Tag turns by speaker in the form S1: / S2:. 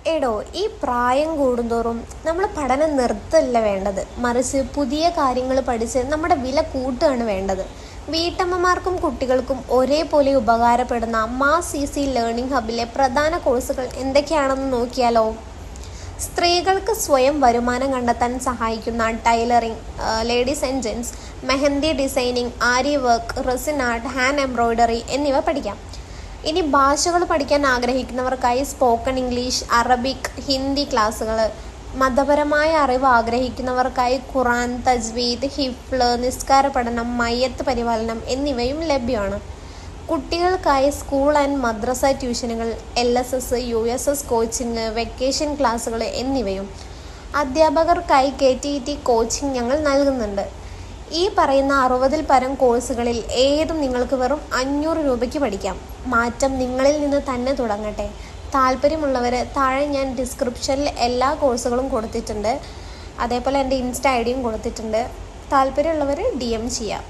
S1: എടോ, ഈ പ്രായം കൂടുന്തോറും നമ്മൾ പഠനം നിർത്തല്ല വേണ്ടത്, മറിച്ച് പുതിയ കാര്യങ്ങൾ പഠിച്ച് നമ്മുടെ വില കൂട്ടുകയാണ് വേണ്ടത്. വീട്ടമ്മമാർക്കും കുട്ടികൾക്കും ഒരേപോലെ ഉപകാരപ്പെടുന്ന മാസ് ഈസി ലേണിംഗ് ഹബിലെ പ്രധാന കോഴ്സുകൾ എന്തൊക്കെയാണെന്ന് നോക്കിയാലോ? സ്ത്രീകൾക്ക് സ്വയം വരുമാനം കണ്ടെത്താൻ സഹായിക്കുന്ന tailoring, ladies and gents, mehndi designing, aari work, resin art, hand embroidery എന്നിവ പഠിക്കാം. ഇനി ഭാഷകൾ പഠിക്കാൻ ആഗ്രഹിക്കുന്നവർക്കായി സ്പോക്കൺ ഇംഗ്ലീഷ്, അറബിക്, ഹിന്ദി ക്ലാസ്സുകൾ, മതപരമായ അറിവ് ആഗ്രഹിക്കുന്നവർക്കായി ഖുറാൻ, തജ്വീദ്, ഹിഫ്ള്, നിസ്കാര പഠനം, മയ്യത്ത് പരിപാലനം എന്നിവയും ലഭ്യമാണ്. കുട്ടികൾക്കായി സ്കൂൾ ആൻഡ് മദ്രസ ട്യൂഷനുകൾ, LSS, USS കോച്ചിങ്, വെക്കേഷൻ ക്ലാസ്സുകൾ എന്നിവയും. അധ്യാപകർക്കായി KTET കോച്ചിങ് ഞങ്ങൾ നൽകുന്നുണ്ട്. ഈ പറയുന്ന 60-ൽ പരം കോഴ്സുകളിൽ ഏതും നിങ്ങൾക്ക് വെറും 500 രൂപയ്ക്ക് പഠിക്കാം. മാറ്റം നിങ്ങളിൽ നിന്ന് തന്നെ തുടങ്ങട്ടെ. താല്പര്യമുള്ളവർ താഴെ ഞാൻ ഡിസ്ക്രിപ്ഷനിൽ എല്ലാ കോഴ്സുകളും കൊടുത്തിട്ടുണ്ട്. അതേപോലെ എൻ്റെ ഇൻസ്റ്റ ID യും കൊടുത്തിട്ടുണ്ട്. താല്പര്യമുള്ളവർ DM ചെയ്യാം.